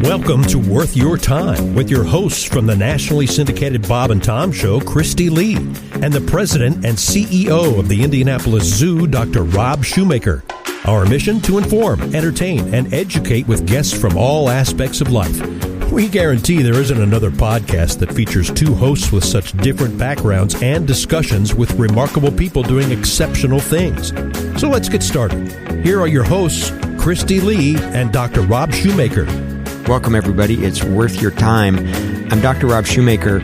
Welcome to Worth Your Time with your hosts from the nationally syndicated Bob and Tom Show, Kristi Lee, and the president and CEO of the Indianapolis Zoo, Dr. Rob Shumaker. Our mission to inform, entertain, and educate with guests from all aspects of life. We guarantee there isn't another podcast that features two hosts with such different backgrounds and discussions with remarkable people doing exceptional things. So let's get started. Here are your hosts, Kristi Lee and Dr. Rob Shumaker. Welcome, everybody. It's Worth Your Time. I'm Dr. Rob Shumaker.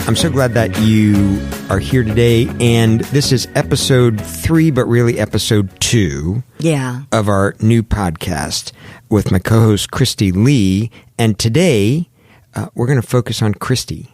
I'm so glad that you are here today. And this is episode 3, but really episode 2 of our new podcast with my co-host, Kristi Lee. And today, we're going to focus on Kristi.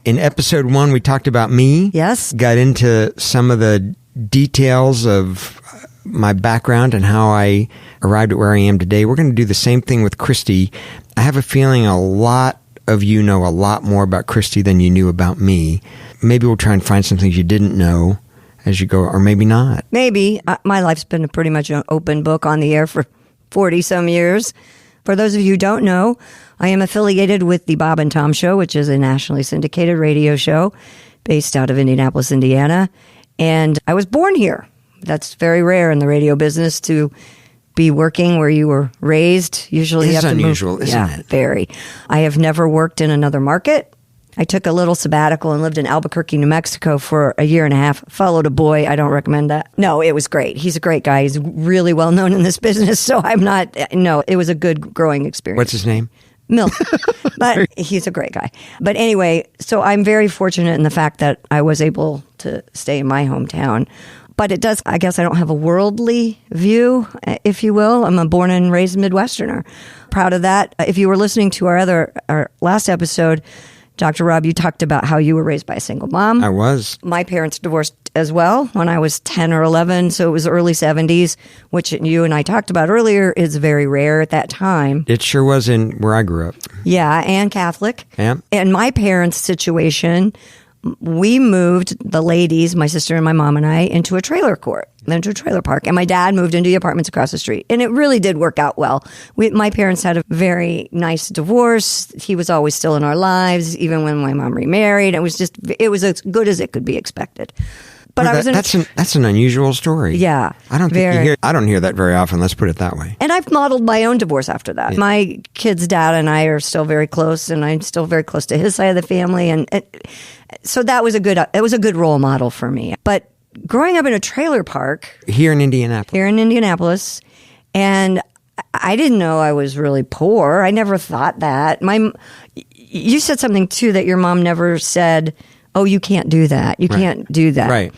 In episode 1, we talked about me. Yes. Got into some of the details of my background and how I arrived at where I am today. We're going to do the same thing with Kristi. I have a feeling a lot of you know a lot more about Kristi than you knew about me. Maybe we'll try and find some things you didn't know as you go, or maybe not. Maybe. My life's been pretty much an open book on the air for 40-some years. For those of you who don't know, I am affiliated with the Bob and Tom Show, which is a nationally syndicated radio show based out of Indianapolis, Indiana. And I was born here. That's very rare in the radio business to be working where you were raised. Usually you have to unusual, move. Isn't it? Very. I have never worked in another market. I took a little sabbatical and lived in Albuquerque, New Mexico for a year and a half. Followed a boy. I don't recommend that. No, it was great. He's a great guy. He's really well known in this business. So it was a good growing experience. What's his name? Milk. But he's a great guy. But anyway, so I'm very fortunate in the fact that I was able to stay in my hometown. But it does, I guess I don't have a worldly view, if you will. I'm a born and raised Midwesterner. Proud of that. If you were listening to our last episode, Dr. Rob, you talked about how you were raised by a single mom. I was. My parents divorced as well when I was 10 or 11, so it was early 70s, which you and I talked about earlier is very rare at that time. It sure was in where I grew up. Yeah, and Catholic. Yeah. And my parents' situation, we moved the ladies, my sister and my mom and I, into a trailer court, then to a trailer park. And my dad moved into the apartments across the street. And it really did work out well. My parents had a very nice divorce. He was always still in our lives, even when my mom remarried. It was as good as it could be expected. But well, that's an unusual story. Yeah. I don't hear that very often. Let's put it that way. And I've modeled my own divorce after that. Yeah. My kid's dad and I are still very close, and I'm still very close to his side of the family. And so that was a good role model for me. But growing up in a trailer park here in Indianapolis, and I didn't know I was really poor. I never thought that. You said something too that your mom never said, "Oh, you can't do that. You can't do that." Right.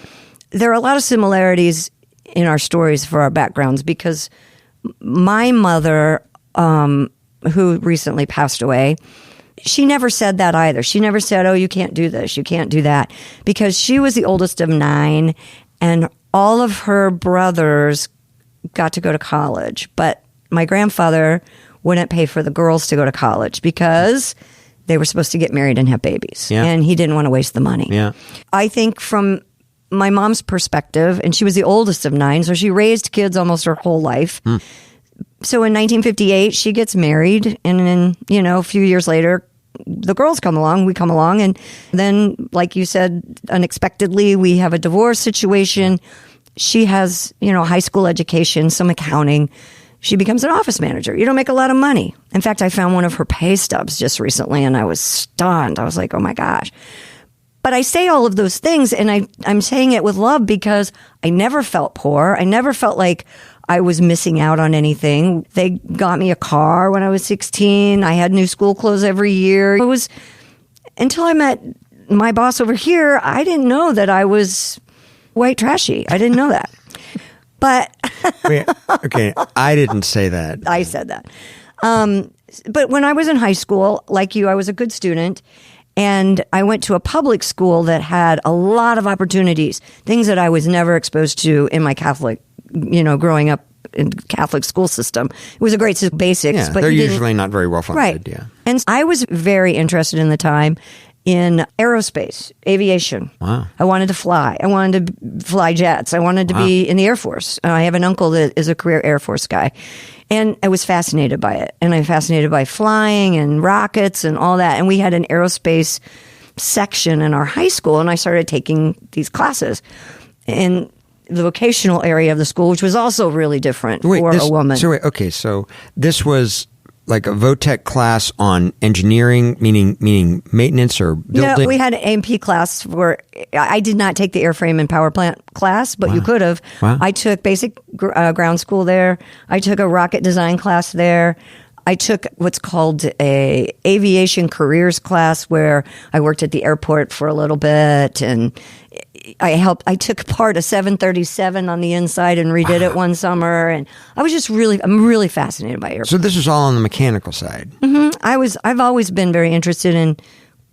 There are a lot of similarities in our stories for our backgrounds because my mother, who recently passed away, she never said that either. She never said, "Oh, you can't do this. You can't do that," because she was the oldest of 9, and all of her brothers got to go to college. But my grandfather wouldn't pay for the girls to go to college because they were supposed to get married and have babies. Yeah. And he didn't want to waste the money. Yeah. I think from my mom's perspective, and she was the oldest of 9, so she raised kids almost her whole life. So in 1958, she gets married, and then, a few years later, the girls come along, we come along, and then, like you said, unexpectedly, we have a divorce situation. She has, high school education, some accounting. She becomes an office manager. You don't make a lot of money. In fact, I found one of her pay stubs just recently, and I was stunned. I was like, oh my gosh. But I say all of those things, and I'm saying it with love because I never felt poor. I never felt like I was missing out on anything. They got me a car when I was 16. I had new school clothes every year. It was until I met my boss over here, I didn't know that I was white trashy. I didn't know that. But Wait, okay, I didn't say that. I said that. But when I was in high school, like you, I was a good student. And I went to a public school that had a lot of opportunities, things that I was never exposed to in my Catholic, growing up in Catholic school system. It was a great basics. Yeah, but they're usually not very well funded. Right. Yeah. And I was very interested in the time in aerospace, aviation. Wow. I wanted to fly. I wanted to fly jets. I wanted to be in the Air Force. I have an uncle that is a career Air Force guy. And I was fascinated by it. And I'm fascinated by flying and rockets and all that. And we had an aerospace section in our high school, and I started taking these classes in the vocational area of the school, which was also really different for a woman. So this was like a VOTEC class on engineering, meaning maintenance or building? No, we had an A&P class where I did not take the airframe and power plant class, but you could have. Wow. I took basic ground school there. I took a rocket design class there. I took what's called a aviation careers class where I worked at the airport for a little bit, and I took apart a 737 on the inside and redid it one summer, and I'm really fascinated by airplanes. So this was all on the mechanical side. Mm-hmm. I've always been very interested in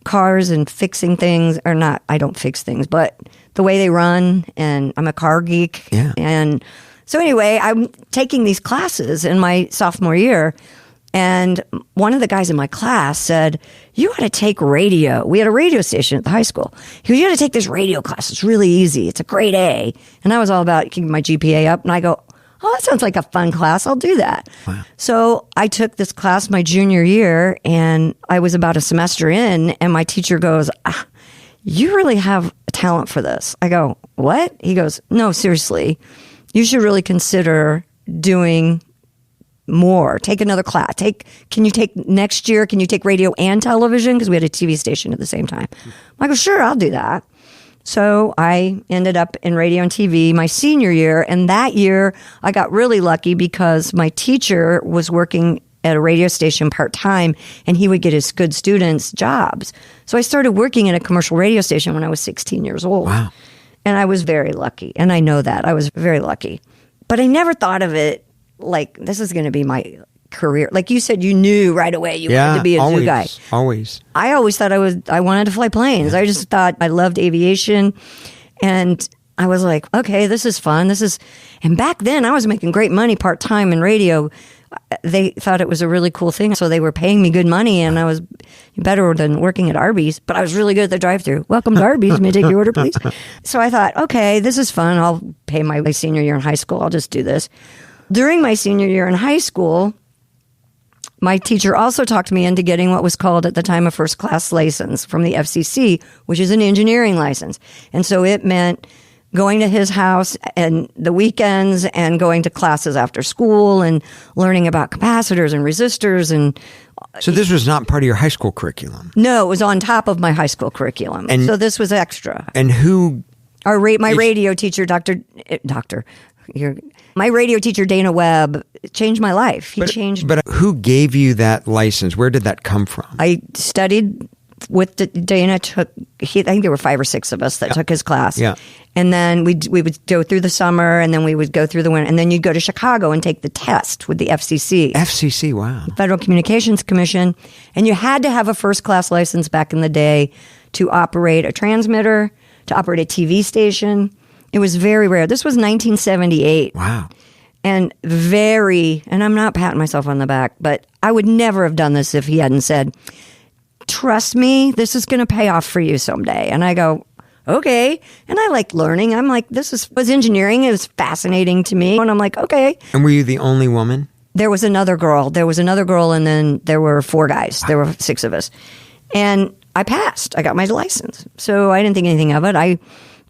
cars and fixing things, or not. I don't fix things, but the way they run, and I'm a car geek. Yeah. And so anyway, I'm taking these classes in my sophomore year. And one of the guys in my class said, you ought to take radio. We had a radio station at the high school. He goes, you ought to take this radio class. It's really easy. It's a grade A. And I was all about keeping my GPA up. And I go, oh, that sounds like a fun class. I'll do that. Wow. So I took this class my junior year, and I was about a semester in, and my teacher goes, you really have a talent for this. I go, what? He goes, no, seriously, you should really consider doing more. Take another class. Can you take next year? Can you take radio and television? Because we had a TV station at the same time. I go, sure, I'll do that. So I ended up in radio and TV my senior year. And that year I got really lucky because my teacher was working at a radio station part-time, and he would get his good students jobs. So I started working at a commercial radio station when I was 16 years old. Wow. And I was very lucky. And I know that. I was very lucky. But I never thought of it like, this is going to be my career. Like you said, you knew right away you wanted to be a zoo guy. Always. I always thought I wanted to fly planes. I just thought I loved aviation. And I was like, okay, this is fun. And back then I was making great money part-time in radio. They thought it was a really cool thing. So they were paying me good money, and I was better than working at Arby's, but I was really good at the drive-thru. Welcome to Arby's. May I take your order, please? So I thought, okay, this is fun. I'll pay my senior year in high school. I'll just do this. During my senior year in high school, my teacher also talked me into getting what was called at the time a first class license from the FCC, which is an engineering license. And so it meant going to his house and the weekends and going to classes after school and learning about capacitors and resistors. And so this was not part of your high school curriculum? No, it was on top of my high school curriculum. And so this was extra. And who? My radio teacher, my radio teacher, Dana Webb, changed my life. But who gave you that license? Where did that come from? I studied with Dana. I think there were 5 or 6 of us that took his class. Yeah. And then we would go through the summer, and then we would go through the winter, and then you'd go to Chicago and take the test with the FCC. FCC, wow. Federal Communications Commission. And you had to have a first class license back in the day to operate a transmitter, to operate a TV station. It was very rare. This was 1978. Wow. And I'm not patting myself on the back, but I would never have done this if he hadn't said, trust me, this is going to pay off for you someday. And I go, okay. And I like learning. I'm like, was engineering. It was fascinating to me. And I'm like, okay. And were you the only woman? There was another girl. And then there were 4 guys. There were 6 of us. And I passed. I got my license. So I didn't think anything of it. I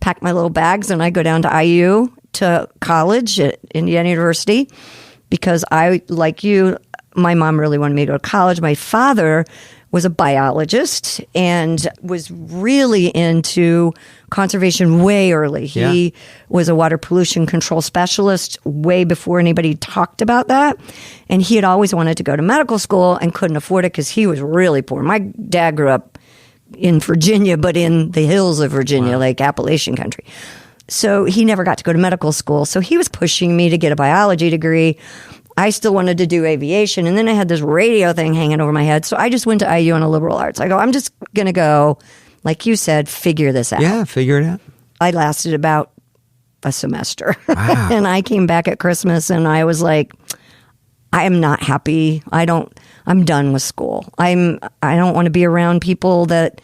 packed my little bags and I go down to IU to college at Indiana University because like you, my mom really wanted me to go to college. My father was a biologist and was really into conservation way early. He was a water pollution control specialist way before anybody talked about that. And he had always wanted to go to medical school and couldn't afford it because he was really poor. My dad grew up in Virginia, but in the hills of Virginia, like Appalachian country. So he never got to go to medical school. So he was pushing me to get a biology degree. I still wanted to do aviation. And then I had this radio thing hanging over my head. So I just went to IU on a liberal arts. I go, I'm just going to go, like you said, figure this out. Yeah, figure it out. I lasted about a semester. Wow. And I came back at Christmas and I was like, I am not happy. I'm done with school. I don't want to be around people that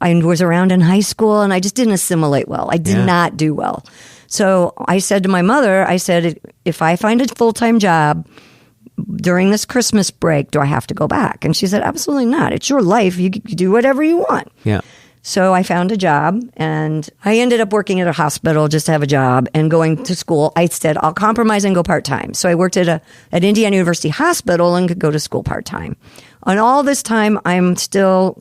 I was around in high school and I just didn't assimilate well. I did not do well. So I said to my mother, I said, if I find a full-time job during this Christmas break, do I have to go back? And she said, absolutely not. It's your life. You do whatever you want. Yeah. So I found a job and I ended up working at a hospital just to have a job and going to school. I said, I'll compromise and go part-time. So I worked at Indiana University Hospital and could go to school part-time. And all this time, I'm still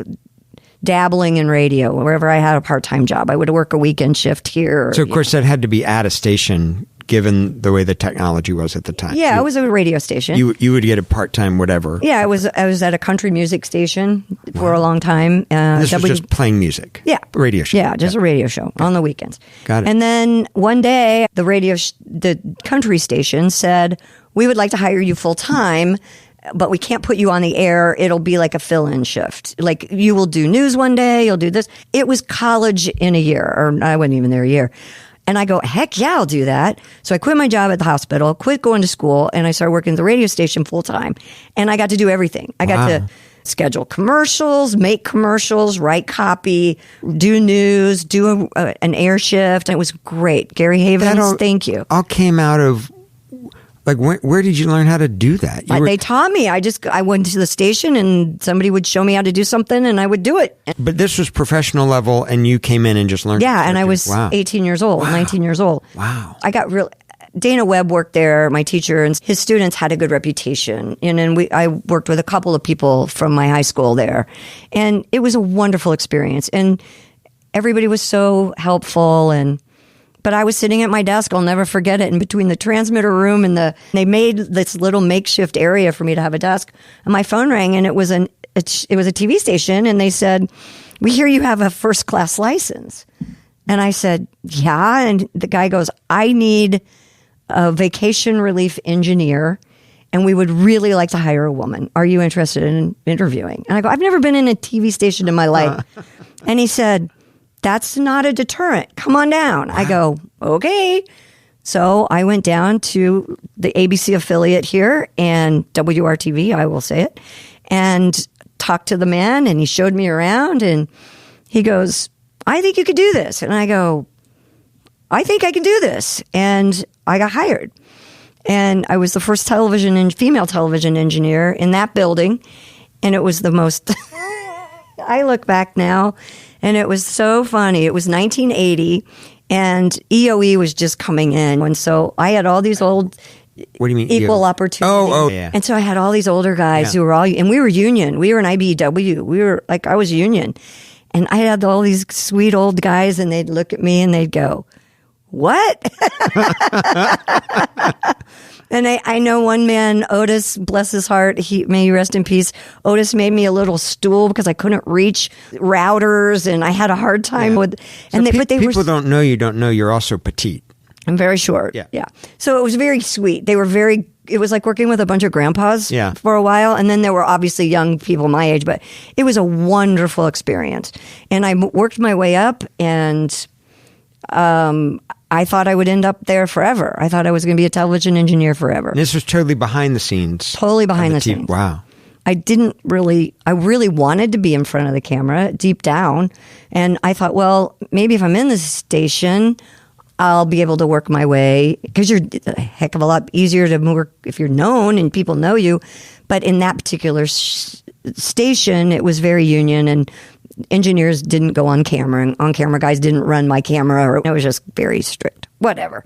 dabbling in radio. Wherever I had a part-time job, I would work a weekend shift here. So, of course, that had to be at a station, given the way the technology was at the time. Yeah, it was a radio station. You would get a part-time whatever. Yeah, I was at a country music station for a long time. This was just playing music? Yeah. Radio show? Yeah, just a radio show on the weekends. Got it. And then one day, the country station said, we would like to hire you full-time, but we can't put you on the air. It'll be like a fill-in shift. Like, you will do news one day, you'll do this. It was college in a year, or I wasn't even there a year. And I go, heck yeah, I'll do that. So I quit my job at the hospital, quit going to school, and I started working at the radio station full-time. And I got to do everything. I got to schedule commercials, make commercials, write copy, do news, do an air shift. And it was great. Gary Havens, thank you. All came out of... Like, where did you learn how to do that? They taught me. I went to the station and somebody would show me how to do something and I would do it. But this was professional level and you came in and just learned. Yeah, and I was 18 years old, 19 years old. Wow. I got Dana Webb worked there, my teacher, and his students had a good reputation. And I worked with a couple of people from my high school there. And it was a wonderful experience. And everybody was so helpful But I was sitting at my desk, I'll never forget it, in between the transmitter room and they made this little makeshift area for me to have a desk. And my phone rang and it was a TV station and they said, we hear you have a first class license. And I said, yeah. And the guy goes, I need a vacation relief engineer and we would really like to hire a woman. Are you interested in interviewing? And I go, I've never been in a TV station in my life. And he said, that's not a deterrent. Come on down. Wow. I go, okay. So I went down to the ABC affiliate here and WRTV, I will say it, and talked to the man and he showed me around and he goes, I think you could do this. And I go, I think I can do this. And I got hired. And I was the first female television engineer in that building. And it was the most, I look back now, and it was so funny. It was 1980, and EOE was just coming in. And so I had all these old... What do you mean? Equal opportunity. Oh, yeah. And so I had all these older guys who were all... And we were union. We were an IBEW. We were like, I was union. And I had all these sweet old guys, and they'd look at me, and they'd go, what? And I know one man, Otis, bless his heart, may he rest in peace. Otis made me a little stool because I couldn't reach routers and I had a hard time with. And so people don't know you're also petite. I'm very short. Yeah. So it was very sweet. They were it was like working with a bunch of grandpas for a while. And then there were obviously young people my age, but it was a wonderful experience. And I worked my way up and, I thought I would end up there forever. I thought I was going to be a television engineer forever. And this was totally behind the scenes. Totally behind the scenes. Wow. I really wanted to be in front of the camera deep down. And I thought, well, maybe if I'm in this station, I'll be able to work my way, because you're a heck of a lot easier to work if you're known and people know you. But in that particular station, it was very union, and engineers didn't go on camera, and on-camera guys didn't run my camera, or it was just very strict. Whatever.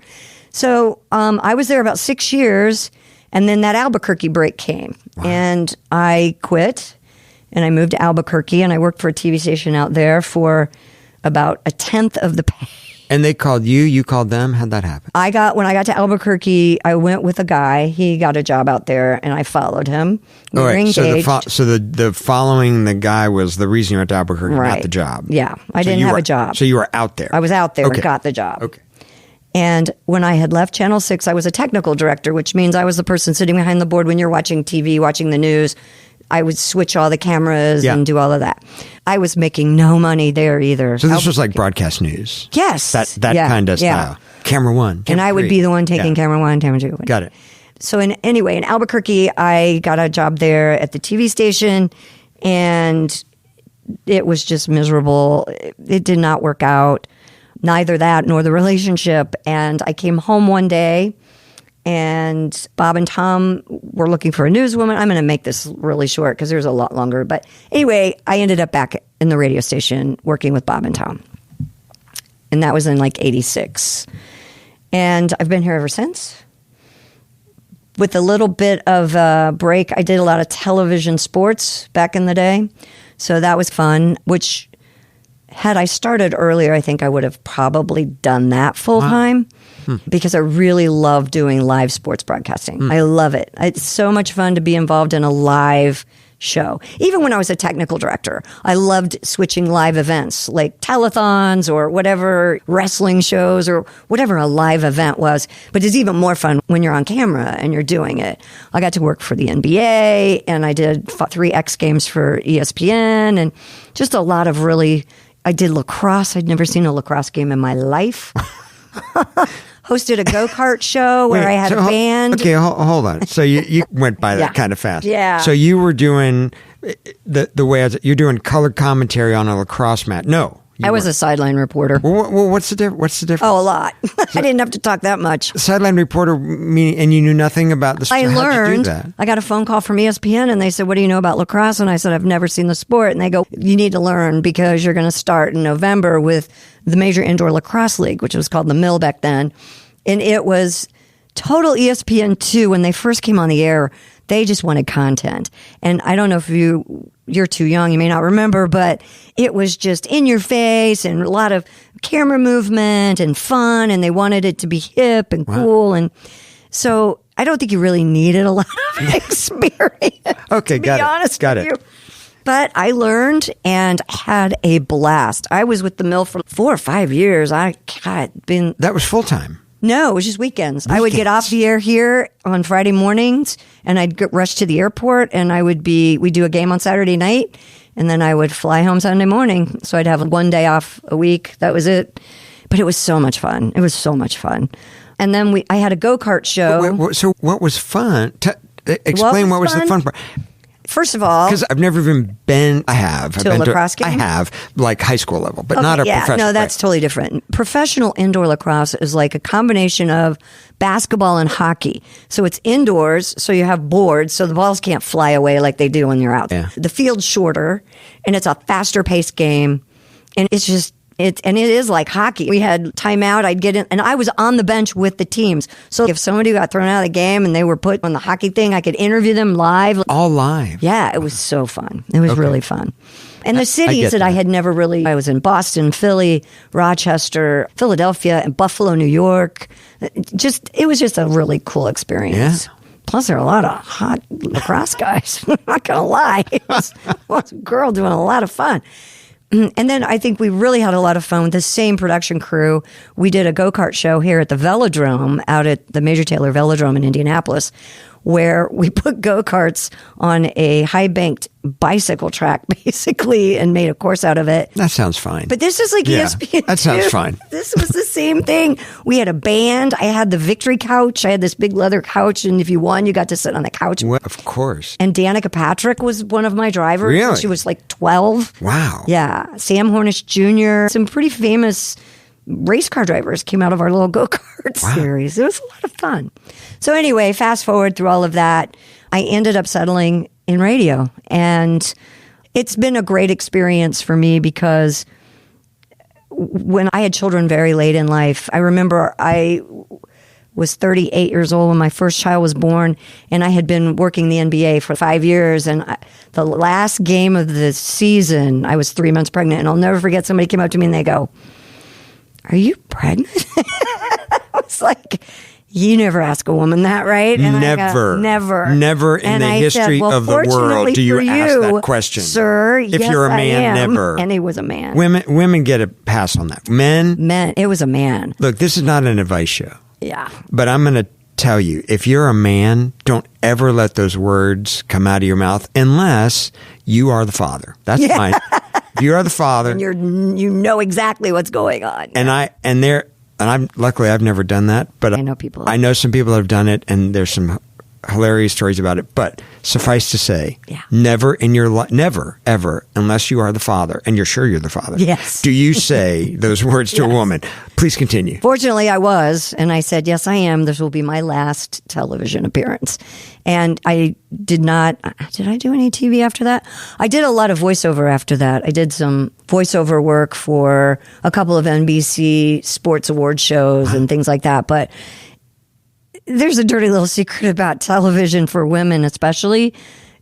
So I was there about 6 years, and then that Albuquerque break came. Wow. And I quit, and I moved to Albuquerque, and I worked for a TV station out there for about a tenth of the pay. And they called you called them? How'd that happen? When I got to Albuquerque, I went with a guy. He got a job out there, and I followed him. We were engaged. So the following the guy was the reason you went to Albuquerque, not the job. Yeah, I didn't have a job. So you were out there. I was out there and got the job. Okay. And when I had left Channel 6, I was a technical director, which means I was the person sitting behind the board when you're watching TV, watching the news. I would switch all the cameras and do all of that. I was making no money there either. So this was like broadcast news. Yes. That kind of style. Camera one. And I would be the one taking camera one, camera two. Got it. So anyway, in Albuquerque, I got a job there at the TV station, and it was just miserable. It did not work out, neither that nor the relationship. And I came home one day, and Bob and Tom were looking for a newswoman. I'm going to make this really short because there's a lot longer. But anyway, I ended up back in the radio station working with Bob and Tom. And that was in like 86. And I've been here ever since. With a little bit of a break, I did a lot of television sports back in the day. So that was fun, which had I started earlier, I think I would have probably done that full time because I really love doing live sports broadcasting. I love it. It's so much fun to be involved in a live show. Even when I was a technical director, I loved switching live events like telethons or whatever, wrestling shows or whatever a live event was. But it's even more fun when you're on camera and you're doing it. I got to work for the NBA, and I did 3 X Games for ESPN, and just a lot of really... I did lacrosse. I'd never seen a lacrosse game in my life. Hosted a go-kart show where I had a band. Okay, hold on. So you went by that kind of fast. Yeah. So you were doing the way you're doing color commentary on a lacrosse match. No. I was a sideline reporter. Well, what's the difference? Oh, a lot. I didn't have to talk that much. Sideline reporter, meaning, and you knew nothing about the sport. I learned. How'd you do that? I got a phone call from ESPN, and they said, "What do you know about lacrosse?" And I said, "I've never seen the sport." And they go, "You need to learn because you're going to start in November with the Major Indoor Lacrosse League," which was called the Mill back then. And it was total ESPN2 when they first came on the air. They just wanted content. And I don't know if you're too young, you may not remember, but it was just in your face and a lot of camera movement and fun, and they wanted it to be hip and cool. And so I don't think you really needed a lot of experience. Okay, got it. But I learned and had a blast. I was with the Mill for 4 or 5 years. That was full time. No, it was just weekends. I would get off the air here on Friday mornings, and I'd rush to the airport, and we'd do a game on Saturday night, and then I would fly home Sunday morning. So I'd have 1 day off a week. That was it. But it was so much fun. It was so much fun. And then I had a go-kart show. So what was fun? Explain what was the fun part. First of all, because I've never even been. I have to a lacrosse game. I have, like high school level, but not a professional. No, that's totally different. Professional indoor lacrosse is like a combination of basketball and hockey. So it's indoors, so you have boards, so the balls can't fly away like they do when you're out. Yeah. The field's shorter, and it's a faster paced game, and it's just. It is like hockey. We had timeout. I'd get in, and I was on the bench with the teams. So if somebody got thrown out of the game and they were put on the hockey thing, I could interview them live. All live. Yeah, it was so fun. It was really fun. And the cities that I had never really, I was in Boston, Philly, Rochester, Philadelphia, and Buffalo, New York. It was just a really cool experience. Yeah. Plus, there are a lot of hot lacrosse guys. I'm not going to lie. It was a girl doing a lot of fun. And then I think we really had a lot of fun with the same production crew. We did a go-kart show here at the Velodrome, out at the Major Taylor Velodrome in Indianapolis, where we put go-karts on a high-banked bicycle track, basically, and made a course out of it. That sounds fine. But this is like ESPN. That sounds fine. This was the same thing. We had a band. I had the victory couch. I had this big leather couch, and if you won, you got to sit on the couch. Well, of course. And Danica Patrick was one of my drivers. Really? She was like 12. Wow. Yeah. Sam Hornish Jr. Some pretty famous race car drivers came out of our little go-kart series. It was a lot of fun. So anyway, fast forward through all of that, I ended up settling in radio. And it's been a great experience for me because when I had children very late in life, I remember I was 38 years old when my first child was born, and I had been working the NBA for 5 years. And the last game of the season, I was 3 months pregnant. And I'll never forget, somebody came up to me and they go, "Are you pregnant?" I was like, "You never ask a woman that, right?" And never. Never in the history of the world do you ask that question. Sir, if you're a man, never. And he was a man. Women get a pass on that. Men, it was a man. Look, this is not an advice show. Yeah. But I'm going to tell you, if you're a man, don't ever let those words come out of your mouth unless you are the father. That's fine. If you are the father, and you know exactly what's going on. And luckily I've never done that, but I know people. I know some people have done it, and there's some hilarious stories about it. But suffice to say, Yeah. never in your life, never, ever, unless you are the father, and you're sure you're the father, Yes. do you say those words to a woman. Please continue. Fortunately, I was, and I said, yes, I am. This will be my last television appearance. And I did I do any TV after that? I did a lot of voiceover after that. I did some voiceover work for a couple of NBC sports award shows and things like that. But there's a dirty little secret about television for women, especially.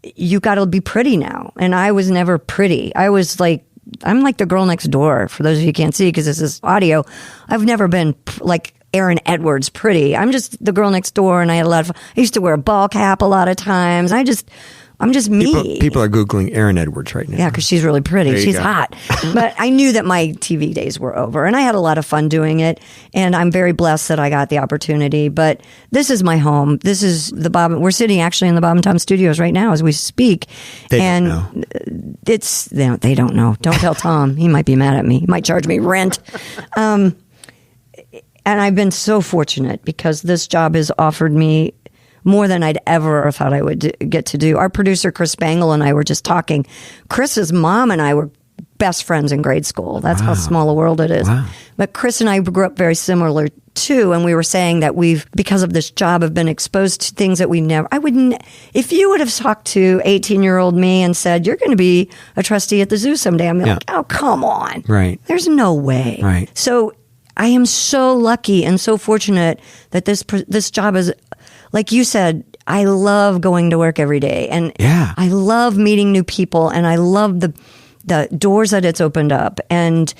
You got to be pretty now. And I was never pretty. I'm like the girl next door. For those of you who can't see, because this is audio, I've never been like Aaron Edwards pretty. I'm just the girl next door, and I had a lot of. I used to wear a ball cap a lot of times. I'm just me. People are Googling Aaron Edwards right now. Yeah, because she's really pretty. There you She's go. hot. But I knew that my TV days were over, and I had a lot of fun doing it. And I'm very blessed that I got the opportunity. But this is my home. This is the Bob. We're sitting actually in the Bob and Tom studios right now as we speak. They and don't know. They don't know. Don't tell Tom. He might be mad at me. He might charge me rent. And I've been so fortunate because this job has offered me more than I'd ever thought I would get to do. Our producer, Chris Spangle, and I were just talking. Chris's mom and I were best friends in grade school. That's how small a world it is. Wow. But Chris and I grew up very similar too, and we were saying that we've, because of this job, have been exposed to things that we never, if you would have talked to 18-year-old me and said, you're going to be a trustee at the zoo someday, I'm like, oh, come on. Right. There's no way. Right. So I am so lucky and so fortunate that this job is, like you said, I love going to work every day, and I love meeting new people, and I love the doors that it's opened up. And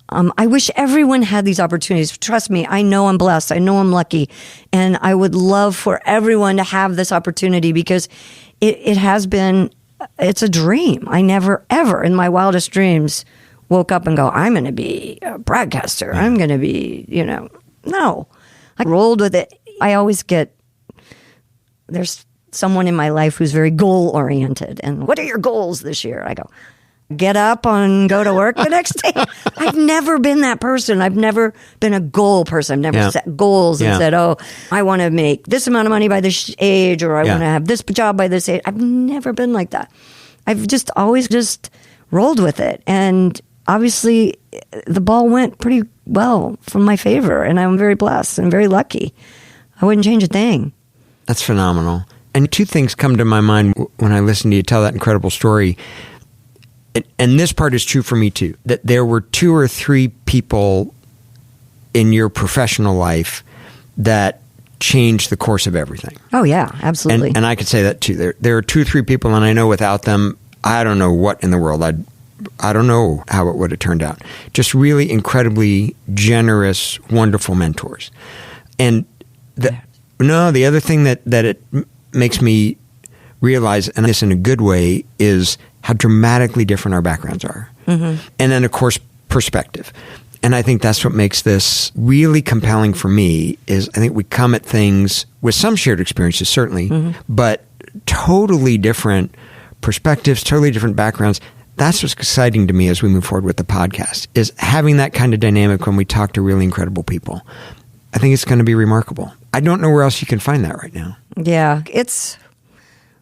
I wish everyone had these opportunities. Trust me, I know I'm blessed. I know I'm lucky, and I would love for everyone to have this opportunity because it has been. It's a dream. I never ever in my wildest dreams woke up and go, I'm going to be a broadcaster. I'm going to be, no. I rolled with it. I always there's someone in my life who's very goal oriented. And what are your goals this year? I go, get up and go to work the next day. I've never been that person. I've never been a goal person. I've never set goals and said, oh, I want to make this amount of money by this age, or I want to have this job by this age. I've never been like that. I've just always just rolled with it. And obviously the ball went pretty well from my favor, and I'm very blessed and very lucky. I wouldn't change a thing. That's phenomenal. And two things come to my mind when I listen to you tell that incredible story. And this part is true for me too, that there were 2 or 3 people in your professional life that changed the course of everything. Oh yeah, absolutely. And I could say that too. There are 2 or 3 people, and I know without them, I don't know what in the world I don't know how it would have turned out. Just really incredibly generous, wonderful mentors. And the other thing that it makes me realize, and this in a good way, is how dramatically different our backgrounds are. Mm-hmm. And then, of course, perspective. And I think that's what makes this really compelling for me, is I think we come at things with some shared experiences, certainly, but totally different perspectives, totally different backgrounds. That's what's exciting to me as we move forward with the podcast, is having that kind of dynamic when we talk to really incredible people. I think it's going to be remarkable. I don't know where else you can find that right now. Yeah,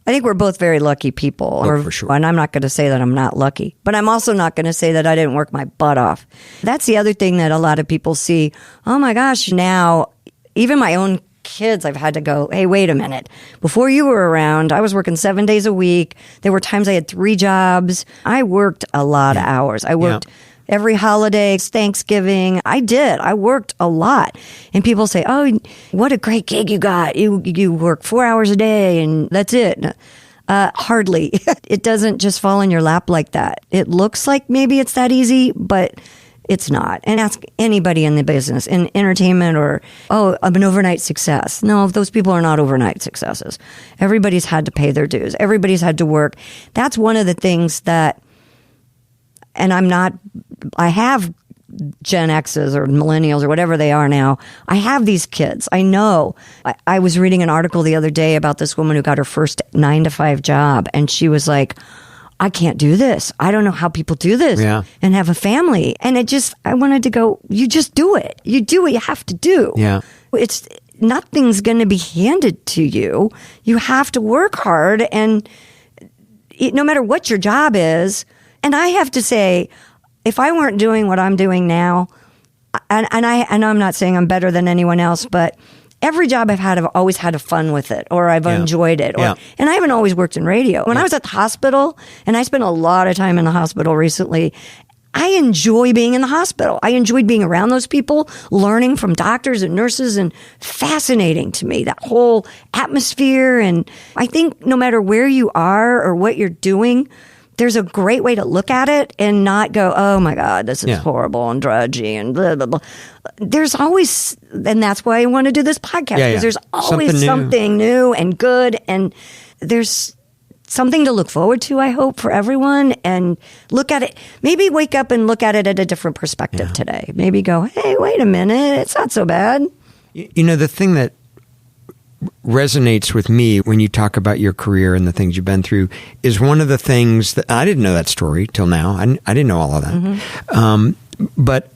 I think we're both very lucky people. For sure. And I'm not going to say that I'm not lucky, but I'm also not going to say that I didn't work my butt off. That's the other thing that a lot of people see. Oh my gosh, now even my own kids, I've had to go, hey, wait a minute. Before you were around, I was working 7 days a week. There were times I had 3 jobs. I worked a lot of hours. I worked every holiday, Thanksgiving. I worked a lot. And people say, oh, what a great gig you got. You work 4 hours a day and that's it. Hardly. It doesn't just fall in your lap like that. It looks like maybe it's that easy, but it's not. And ask anybody in the business, in entertainment, or, oh, I'm an overnight success. No, those people are not overnight successes. Everybody's had to pay their dues. Everybody's had to work. That's one of the things that, and I have Gen X's or millennials or whatever they are now. I have these kids. I know. I was reading an article the other day about this woman who got her first 9-to-5 job, and she was like, I can't do this. I don't know how people do this and have a family. And I wanted to go, you just do it. You do what you have to do. Yeah. nothing's going to be handed to you. You have to work hard, and no matter what your job is. And I have to say, if I weren't doing what I'm doing now, and I'm not saying I'm better than anyone else, but every job I've had, I've always had fun with it, or I've enjoyed it. And I haven't always worked in radio. When I was at the hospital, and I spent a lot of time in the hospital recently, I enjoy being in the hospital. I enjoyed being around those people, learning from doctors and nurses, and fascinating to me, that whole atmosphere. And I think no matter where you are or what you're doing, there's a great way to look at it and not go, oh my God, this is horrible and drudgy and blah, blah, blah. There's always, and that's why I want to do this podcast, because there's always something new and good, and there's something to look forward to, I hope, for everyone, and look at it. Maybe wake up and look at it at a different perspective today. Maybe go, hey, wait a minute, it's not so bad. You know, the thing that resonates with me when you talk about your career and the things you've been through is one of the things that I didn't know that story till now. I didn't know all of that. But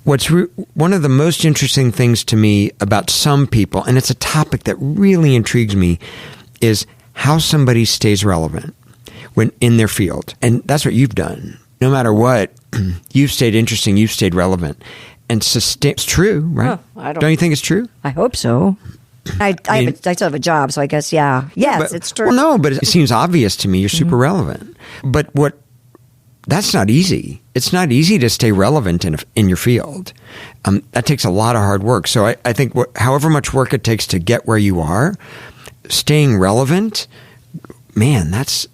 what's one of the most interesting things to me about some people, and it's a topic that really intrigues me, is how somebody stays relevant when in their field. And that's what you've done. No matter what, you've stayed interesting, you've stayed relevant. And it's true, right? Don't you think it's true? I hope so. I still have a job, so I guess, yes, it's true. Well, no, but it seems obvious to me you're super relevant. But that's not easy. It's not easy to stay relevant in your field. That takes a lot of hard work. So I think however much work it takes to get where you are, staying relevant, man, that's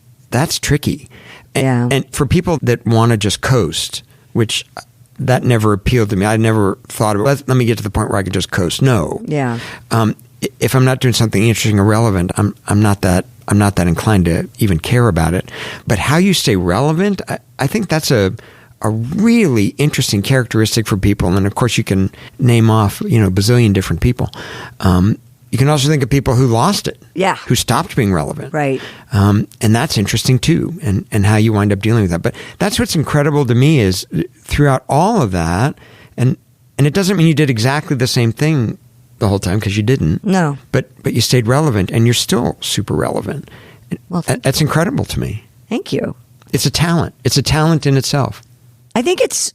tricky. And for people that want to just coast, which that never appealed to me. I never thought of let me get to the point where I could just coast. No. Yeah. If I'm not doing something interesting or relevant, I'm not that inclined to even care about it. But how you stay relevant, I think that's a really interesting characteristic for people. And of course, you can name off a bazillion different people. You can also think of people who lost it, who stopped being relevant, right? And that's interesting too, and how you wind up dealing with that. But that's what's incredible to me is throughout all of that, and it doesn't mean you did exactly the same thing the whole time, because you didn't. No. But you stayed relevant, and you're still super relevant. Well, that's incredible to me. Thank you. It's a talent. It's a talent in itself. I think it's...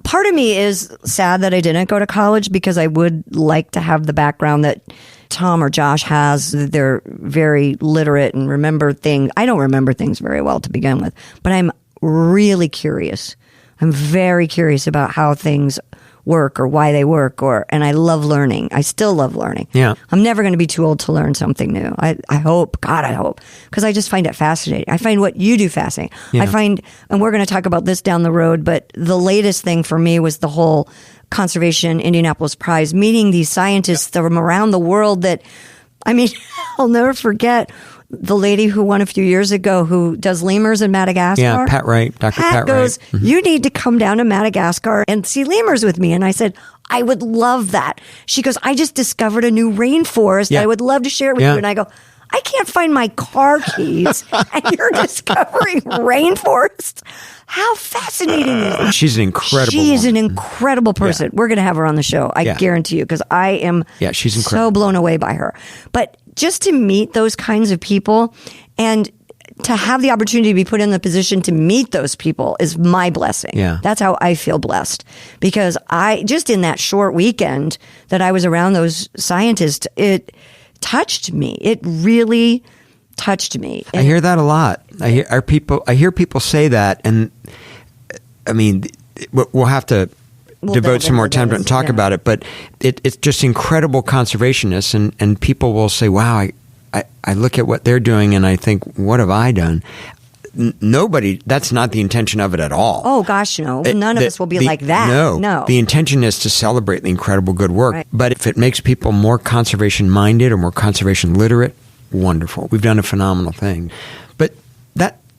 part of me is sad that I didn't go to college, because I would like to have the background that Tom or Josh has. They're very literate and remember things. I don't remember things very well to begin with, but I'm really curious. I'm very curious about how things work or why they work, and I love learning. I still love learning. Yeah. I'm never going to be too old to learn something new. I hope, God, I hope, because I just find it fascinating. I find what you do fascinating. Yeah. I find, and we're going to talk about this down the road, but the latest thing for me was the whole conservation Indianapolis Prize, meeting these scientists from around the world that, I mean, I'll never forget the lady who won a few years ago who does lemurs in Madagascar. Yeah, Pat Wright, Dr. Pat goes, Wright. you need to come down to Madagascar and see lemurs with me. And I said, I would love that. She goes, I just discovered a new rainforest. Yeah. I would love to share it with you. And I go, I can't find my car keys, and you're discovering rainforest. How fascinating is that? She's an incredible She is woman. an incredible person. We're going to have her on the show. I guarantee you, because I am she's incredible. so blown away by her. But just to meet those kinds of people and to have the opportunity to be put in the position to meet those people is my blessing. Yeah. That's how I feel blessed, because just in that short weekend that I was around those scientists, it touched me. It really touched me. I hear that a lot. I hear people say that, and I mean, we'll have to devote some more time to talk about it. But it's just incredible conservationists, and people will say, "Wow, I look at what they're doing, and I think, what have I done?" Nobody. That's not the intention of it at all. Oh gosh, no. None of us will be like that. No. The intention is to celebrate the incredible good work. Right. But if it makes people more conservation minded or more conservation literate, wonderful. We've done a phenomenal thing. But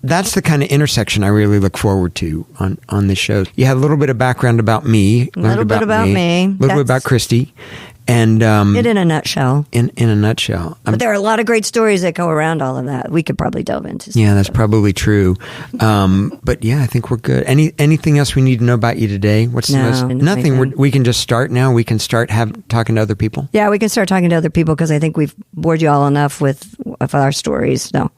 that's the kind of intersection I really look forward to on this show. You had a little bit of background about me. A little bit about me. A little bit about Kristi. And it in a nutshell. In a nutshell. But there are a lot of great stories that go around all of that. We could probably delve into. Yeah, that's probably true. But yeah, I think we're good. Anything else we need to know about you today? What's the most? Nothing. We can just start now. We can start talking to other people. Yeah, we can start talking to other people because I think we've bored you all enough with our stories. No,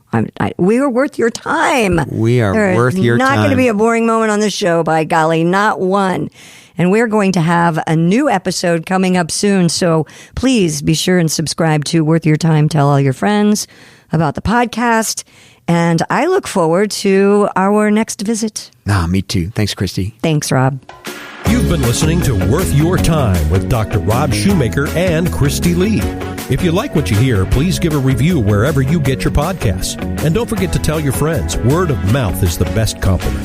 we are worth your time. We are worth your time. Not going to be a boring moment on the show, by golly, not one. And we're going to have a new episode coming up soon. So please be sure and subscribe to Worth Your Time. Tell all your friends about the podcast. And I look forward to our next visit. Me too. Thanks, Kristi. Thanks, Rob. You've been listening to Worth Your Time with Dr. Rob Shumaker and Kristi Lee. If you like what you hear, please give a review wherever you get your podcasts. And don't forget to tell your friends. Word of mouth is the best compliment.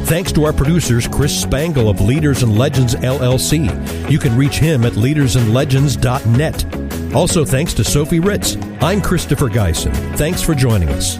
Thanks to our producers, Chris Spangle of Leaders and Legends, LLC. You can reach him at leadersandlegends.net. Also, thanks to Sophie Ritz. I'm Christopher Geisen. Thanks for joining us.